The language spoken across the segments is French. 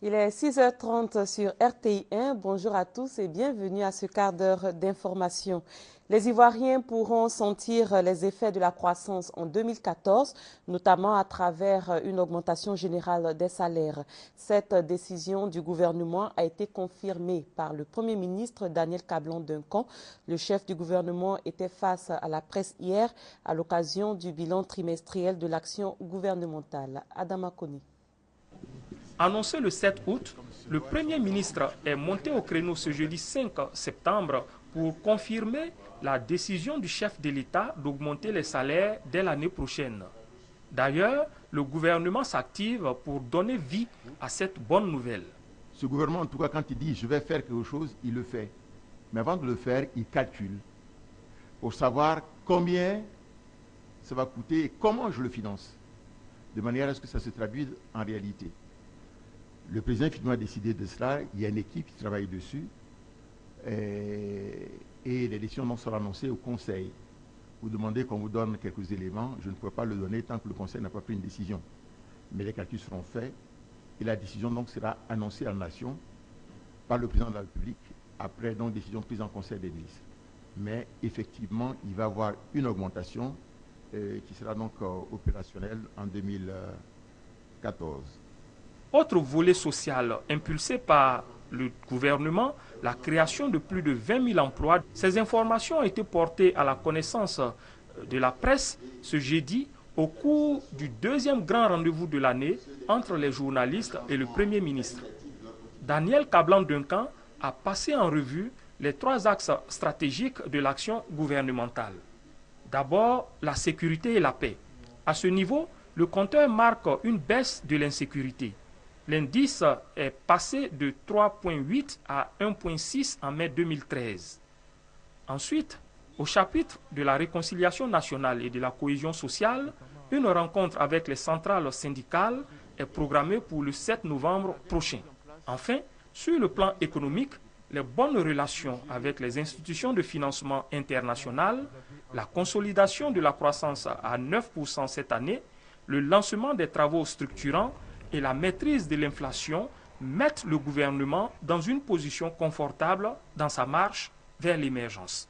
Il est 6h30 sur RTI1. Bonjour à tous et bienvenue à ce quart d'heure d'information. Les Ivoiriens pourront sentir les effets de la croissance en 2014, notamment à travers une augmentation générale des salaires. Cette décision du gouvernement a été confirmée par le Premier ministre Daniel Kablan-Duncan. Le chef du gouvernement était face à la presse hier à l'occasion du bilan trimestriel de l'action gouvernementale. Adama Koni. Annoncé le 7 août, le Premier ministre est monté au créneau ce jeudi 5 septembre pour confirmer la décision du chef de l'État d'augmenter les salaires dès l'année prochaine. D'ailleurs, le gouvernement s'active pour donner vie à cette bonne nouvelle. Ce gouvernement, en tout cas, quand il dit « je vais faire quelque chose », il le fait. Mais avant de le faire, il calcule pour savoir combien ça va coûter et comment je le finance, de manière à ce que ça se traduise en réalité. Le président finalement a décidé de cela, il y a une équipe qui travaille dessus et les décisions seront annoncées au Conseil. Vous demandez qu'on vous donne quelques éléments, je ne pourrais pas le donner tant que le Conseil n'a pas pris une décision. Mais les calculs seront faits et la décision donc sera annoncée à la nation par le président de la République après donc décision prise en Conseil des ministres. Mais effectivement, il va y avoir une augmentation qui sera donc opérationnelle en 2014. Autre volet social impulsé par le gouvernement, la création de plus de 20 000 emplois. Ces informations ont été portées à la connaissance de la presse ce jeudi au cours du deuxième grand rendez-vous de l'année entre les journalistes et le Premier ministre. Daniel Kablan-Duncan a passé en revue les 3 axes stratégiques de l'action gouvernementale. D'abord, la sécurité et la paix. À ce niveau, le compteur marque une baisse de l'insécurité. L'indice est passé de 3,8 à 1,6 en mai 2013. Ensuite, au chapitre de la réconciliation nationale et de la cohésion sociale, une rencontre avec les centrales syndicales est programmée pour le 7 novembre prochain. Enfin, sur le plan économique, les bonnes relations avec les institutions de financement international, la consolidation de la croissance à 9% cette année, le lancement des travaux structurants et la maîtrise de l'inflation mettent le gouvernement dans une position confortable dans sa marche vers l'émergence.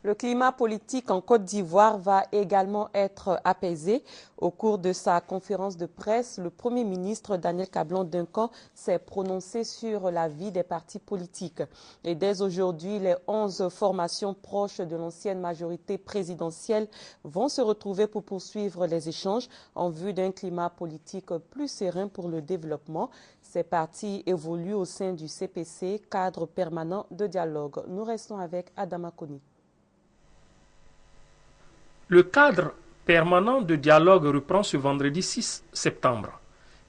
Le climat politique en Côte d'Ivoire va également être apaisé. Au cours de sa conférence de presse, le Premier ministre Daniel Kablan-Duncan s'est prononcé sur la vie des partis politiques. Et dès aujourd'hui, les 11 formations proches de l'ancienne majorité présidentielle vont se retrouver pour poursuivre les échanges en vue d'un climat politique plus serein pour le développement. Ces partis évoluent au sein du CPC, cadre permanent de dialogue. Nous restons avec Adama Koni. Le cadre permanent de dialogue reprend ce vendredi 6 septembre.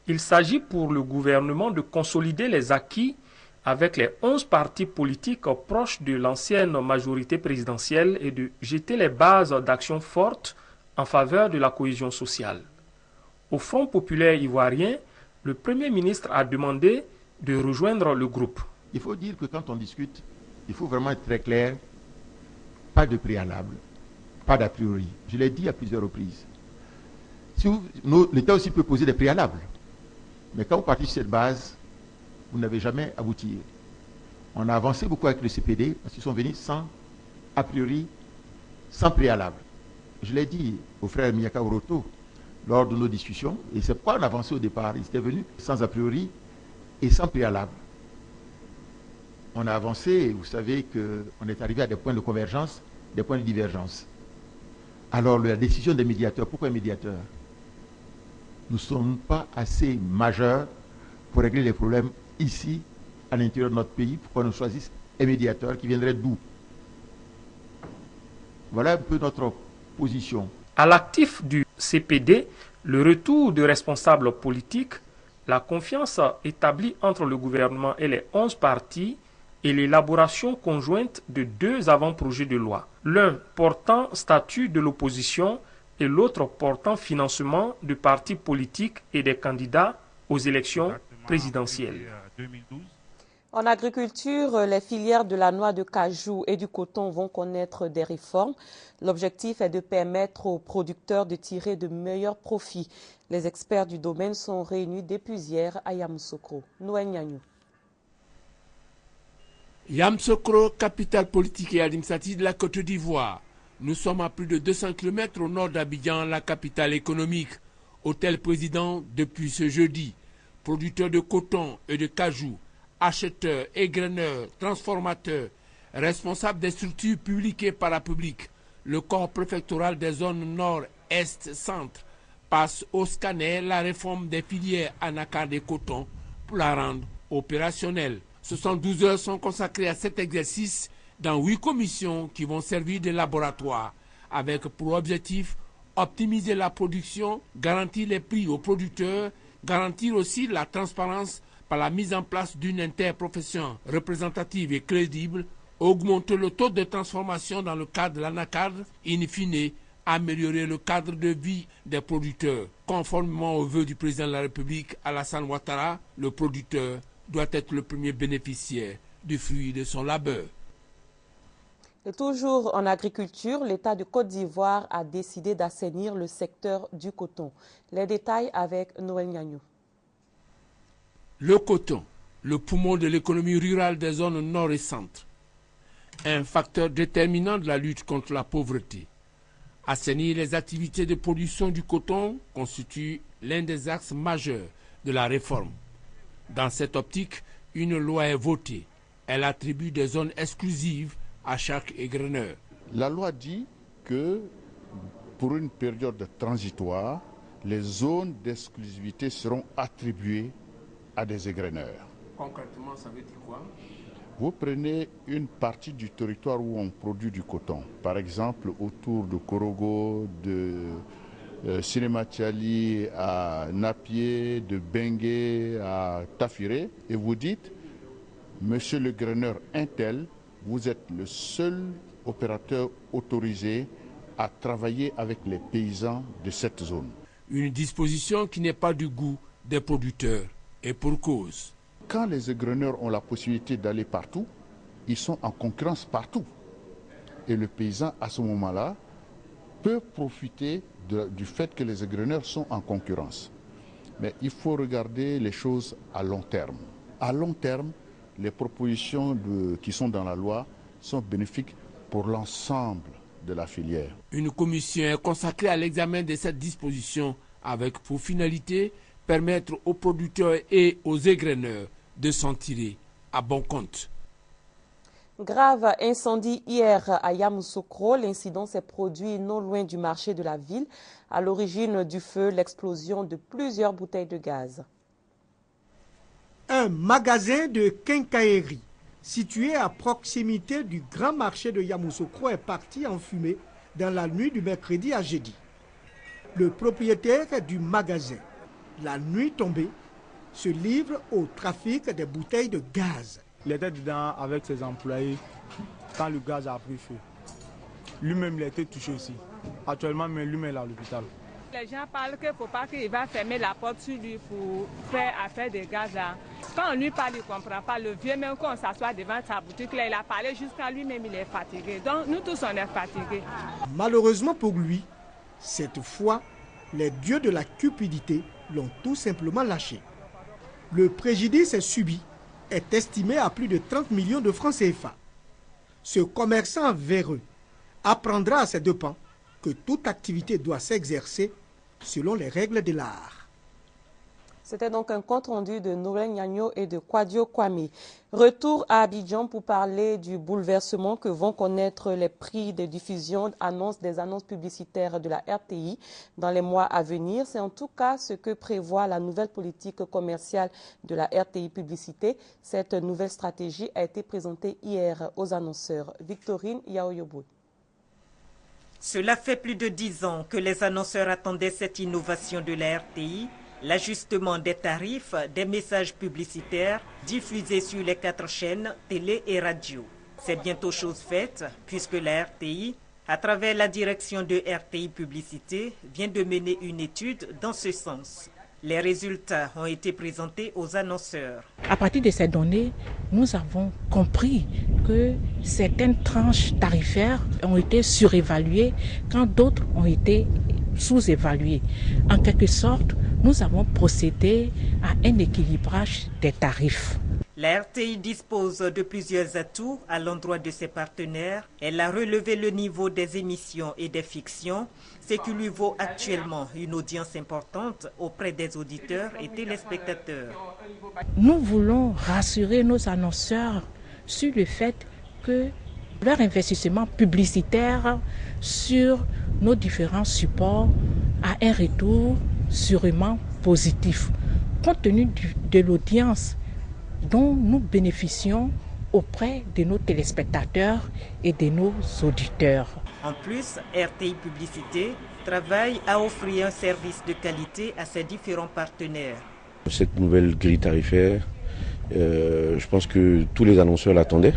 Il s'agit pour le gouvernement de consolider les acquis avec les 11 partis politiques proches de l'ancienne majorité présidentielle et de jeter les bases d'actions fortes en faveur de la cohésion sociale. Au Front populaire ivoirien, le Premier ministre a demandé de rejoindre le groupe. Il faut dire que quand on discute, il faut vraiment être très clair, pas de préalable. Pas d'a priori. Je l'ai dit à plusieurs reprises. L'État aussi peut poser des préalables. Mais quand vous partez sur cette base, vous n'avez jamais abouti. On a avancé beaucoup avec le CPD parce qu'ils sont venus sans a priori, sans préalable. Je l'ai dit au frère Miyaka Oroto lors de nos discussions, et c'est pourquoi on a avancé au départ. Ils étaient venus sans a priori et sans préalable. On a avancé, et vous savez qu'on est arrivé à des points de convergence, des points de divergence. Alors, la décision des médiateurs, pourquoi un médiateur? Nous ne sommes pas assez majeurs pour régler les problèmes ici, à l'intérieur de notre pays, pour qu'on nous choisisse un médiateur qui viendrait d'où? Voilà un peu notre position. À l'actif du CPD, le retour de responsables politiques, la confiance établie entre le gouvernement et les 11 partis et l'élaboration conjointe de 2 avant-projets de loi, l'un portant statut de l'opposition et l'autre portant financement de partis politiques et des candidats aux élections présidentielles. En agriculture, les filières de la noix de cajou et du coton vont connaître des réformes. L'objectif est de permettre aux producteurs de tirer de meilleurs profits. Les experts du domaine sont réunis depuis hier à Yamoussoukro. Noël Nyanyou. Yamoussoukro, capitale politique et administrative de la Côte d'Ivoire. Nous sommes à plus de 200 km au nord d'Abidjan, la capitale économique. Hôtel président depuis ce jeudi. Producteurs de coton et de cajou, acheteurs, égreneurs, transformateurs, responsables des structures publiques et parapubliques, le corps préfectoral des zones nord, est, centre, passe au scanner la réforme des filières anacarde et coton pour la rendre opérationnelle. 72 heures sont consacrées à cet exercice dans 8 commissions qui vont servir de laboratoire, avec pour objectif optimiser la production, garantir les prix aux producteurs, garantir aussi la transparence par la mise en place d'une interprofession représentative et crédible, augmenter le taux de transformation dans le cadre de l'anacarde, in fine, améliorer le cadre de vie des producteurs. Conformément aux vœux du président de la République, Alassane Ouattara, le producteur doit être le premier bénéficiaire du fruit de son labeur. Et toujours en agriculture, l'État de Côte d'Ivoire a décidé d'assainir le secteur du coton. Les détails avec Noël Nyanyou. Le coton, le poumon de l'économie rurale des zones nord et centre, un facteur déterminant de la lutte contre la pauvreté. Assainir les activités de production du coton constitue l'un des axes majeurs de la réforme. Dans cette optique, une loi est votée. Elle attribue des zones exclusives à chaque égreneur. La loi dit que pour une période transitoire, les zones d'exclusivité seront attribuées à des égreneurs. Concrètement, ça veut dire quoi? Vous prenez une partie du territoire où on produit du coton, par exemple autour de Korogo, de Sinématiali à Napié, de Bengué à Tafiré, et vous dites, monsieur le graineur Intel, vous êtes le seul opérateur autorisé à travailler avec les paysans de cette zone. Une disposition qui n'est pas du goût des producteurs, et pour cause. Quand les égreneurs ont la possibilité d'aller partout, ils sont en concurrence partout. Et le paysan, à ce moment-là, peut profiter du fait que les égreneurs sont en concurrence. Mais il faut regarder les choses à long terme. À long terme, les propositions qui sont dans la loi sont bénéfiques pour l'ensemble de la filière. Une commission est consacrée à l'examen de cette disposition avec pour finalité permettre aux producteurs et aux égreneurs de s'en tirer à bon compte. Grave incendie hier à Yamoussoukro. L'incident s'est produit non loin du marché de la ville. À l'origine du feu, l'explosion de plusieurs bouteilles de gaz. Un magasin de quincaillerie situé à proximité du grand marché de Yamoussoukro est parti en fumée dans la nuit du mercredi à jeudi. Le propriétaire du magasin, la nuit tombée, se livre au trafic des bouteilles de gaz. Il était dedans avec ses employés quand le gaz a pris feu. Lui-même, il a été touché aussi. Actuellement, lui-même est à l'hôpital. Les gens parlent qu'il ne faut pas qu'il va fermer la porte sur lui pour faire affaire des gaz là. Quand on lui parle, il ne comprend pas. Le vieux, même quand on s'assoit devant sa boutique, là, il a parlé jusqu'à lui-même, il est fatigué. Donc nous tous, on est fatigués. Malheureusement pour lui, cette fois, les dieux de la cupidité l'ont tout simplement lâché. Le préjudice subi est estimé à plus de 30 millions de francs CFA. Ce commerçant véreux apprendra à ses dépens que toute activité doit s'exercer selon les règles de l'art. C'était donc un compte-rendu de Noël Nyanyou et de Kwadio Kwame. Retour à Abidjan pour parler du bouleversement que vont connaître les prix de diffusion des annonces publicitaires de la RTI dans les mois à venir. C'est en tout cas ce que prévoit la nouvelle politique commerciale de la RTI Publicité. Cette nouvelle stratégie a été présentée hier aux annonceurs. Victorine Yaoyobo. Cela fait plus de 10 ans que les annonceurs attendaient cette innovation de la RTI, l'ajustement des tarifs des messages publicitaires diffusés sur les 4 chaînes télé et radio. C'est bientôt chose faite puisque la RTI, à travers la direction de RTI Publicité, vient de mener une étude dans ce sens. Les résultats ont été présentés aux annonceurs. À partir de ces données, nous avons compris que certaines tranches tarifaires ont été surévaluées quand d'autres ont été sous-évaluées. En quelque sorte, nous avons procédé à un équilibrage des tarifs. La RTI dispose de plusieurs atouts à l'endroit de ses partenaires. Elle a relevé le niveau des émissions et des fictions, ce qui lui vaut actuellement une audience importante auprès des auditeurs et téléspectateurs. Nous voulons rassurer nos annonceurs sur le fait que leur investissement publicitaire sur nos différents supports a un retour sûrement positif, compte tenu de l'audience dont nous bénéficions auprès de nos téléspectateurs et de nos auditeurs. En plus, RTI Publicité travaille à offrir un service de qualité à ses différents partenaires. Cette nouvelle grille tarifaire, je pense que tous les annonceurs l'attendaient.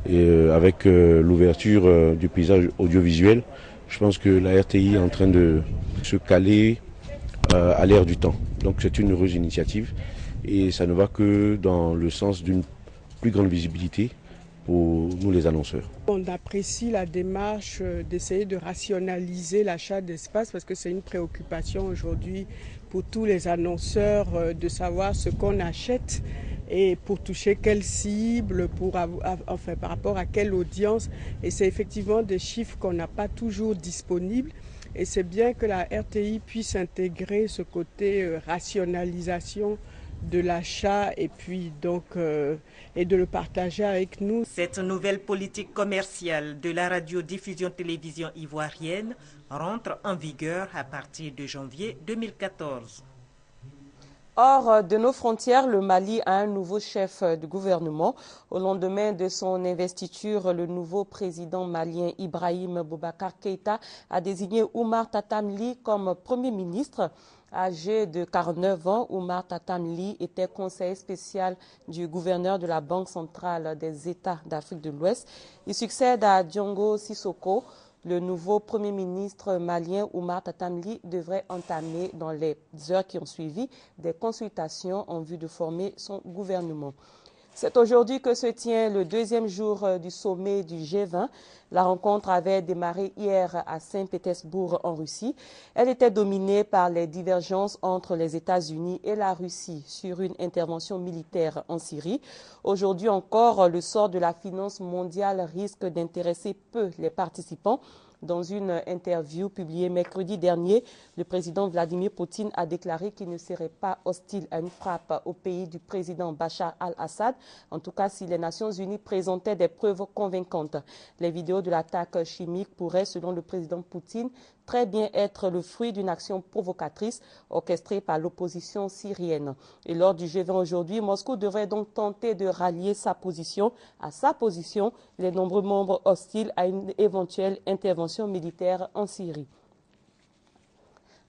Et avec l'ouverture du paysage audiovisuel, je pense que la RTI est en train de se caler à l'ère du temps. Donc c'est une heureuse initiative. Et ça ne va que dans le sens d'une plus grande visibilité pour nous les annonceurs. On apprécie la démarche d'essayer de rationaliser l'achat d'espace parce que c'est une préoccupation aujourd'hui pour tous les annonceurs de savoir ce qu'on achète et pour toucher quelle cible, par rapport à quelle audience. Et c'est effectivement des chiffres qu'on n'a pas toujours disponibles. Et c'est bien que la RTI puisse intégrer ce côté rationalisation de l'achat et puis donc et de le partager avec nous. Cette nouvelle politique commerciale de la radiodiffusion-télévision ivoirienne rentre en vigueur à partir de janvier 2014. Hors de nos frontières, le Mali a un nouveau chef de gouvernement. Au lendemain de son investiture, le nouveau président malien Ibrahim Boubacar Keïta a désigné Oumar Tatamli comme Premier ministre. Âgé de 49 ans, Oumar Tatamli était conseiller spécial du gouverneur de la Banque centrale des États d'Afrique de l'Ouest. Il succède à Diongo Sissoko. Le nouveau Premier ministre malien Oumar Tatamli devrait entamer dans les heures qui ont suivi des consultations en vue de former son gouvernement. C'est aujourd'hui que se tient le deuxième jour du sommet du G20. La rencontre avait démarré hier à Saint-Pétersbourg en Russie. Elle était dominée par les divergences entre les États-Unis et la Russie sur une intervention militaire en Syrie. Aujourd'hui encore, le sort de la finance mondiale risque d'intéresser peu les participants. Dans une interview publiée mercredi dernier, le président Vladimir Poutine a déclaré qu'il ne serait pas hostile à une frappe au pays du président Bachar al-Assad, en tout cas si les Nations Unies présentaient des preuves convaincantes. Les vidéos de l'attaque chimique pourraient, selon le président Poutine, très bien être le fruit d'une action provocatrice orchestrée par l'opposition syrienne. Et lors du G20 aujourd'hui, Moscou devrait donc tenter de rallier à sa position, les nombreux membres hostiles à une éventuelle intervention militaire en Syrie.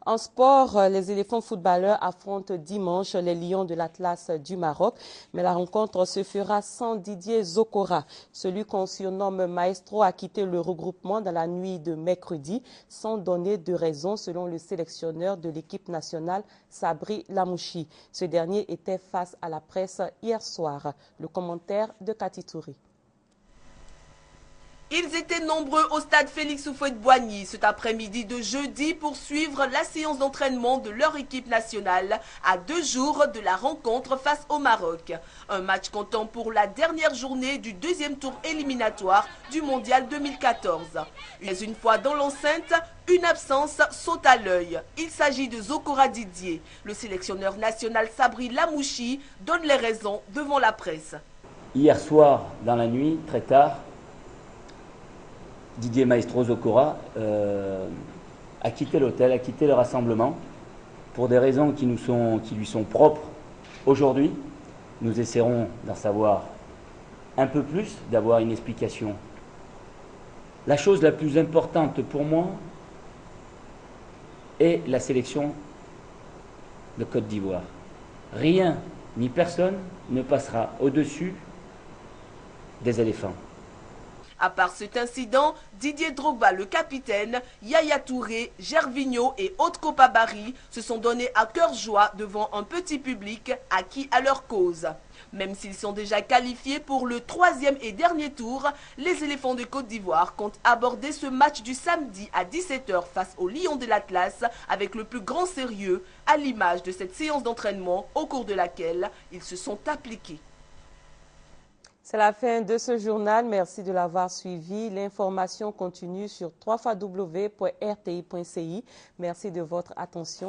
En sport, les éléphants footballeurs affrontent dimanche les Lions de l'Atlas du Maroc. Mais la rencontre se fera sans Didier Zokora. Celui qu'on surnomme Maestro a quitté le regroupement dans la nuit de mercredi sans donner de raison selon le sélectionneur de l'équipe nationale, Sabri Lamouchi. Ce dernier était face à la presse hier soir. Le commentaire de Cathy Touré. Ils étaient nombreux au stade Félix Houphouët-Boigny cet après-midi de jeudi pour suivre la séance d'entraînement de leur équipe nationale à 2 jours de la rencontre face au Maroc. Un match comptant pour la dernière journée du deuxième tour éliminatoire du Mondial 2014. Mais une fois dans l'enceinte, une absence saute à l'œil. Il s'agit de Zokora Didier. Le sélectionneur national Sabri Lamouchi donne les raisons devant la presse. Hier soir, dans la nuit, très tard, Didier Maestro Zokora a quitté l'hôtel, a quitté le rassemblement pour des raisons qui lui sont propres. Aujourd'hui, nous essaierons d'en savoir un peu plus, d'avoir une explication. La chose la plus importante pour moi est la sélection de Côte d'Ivoire. Rien ni personne ne passera au-dessus des éléphants. À part cet incident, Didier Drogba, le capitaine, Yaya Touré, Gervinho et Aude Kopabari se sont donnés à cœur joie devant un petit public acquis à leur cause. Même s'ils sont déjà qualifiés pour le 3e et dernier tour, les éléphants de Côte d'Ivoire comptent aborder ce match du samedi à 17 h face aux Lions de l'Atlas avec le plus grand sérieux, à l'image de cette séance d'entraînement au cours de laquelle ils se sont appliqués. C'est la fin de ce journal. Merci de l'avoir suivi. L'information continue sur www.rti.ci. Merci de votre attention.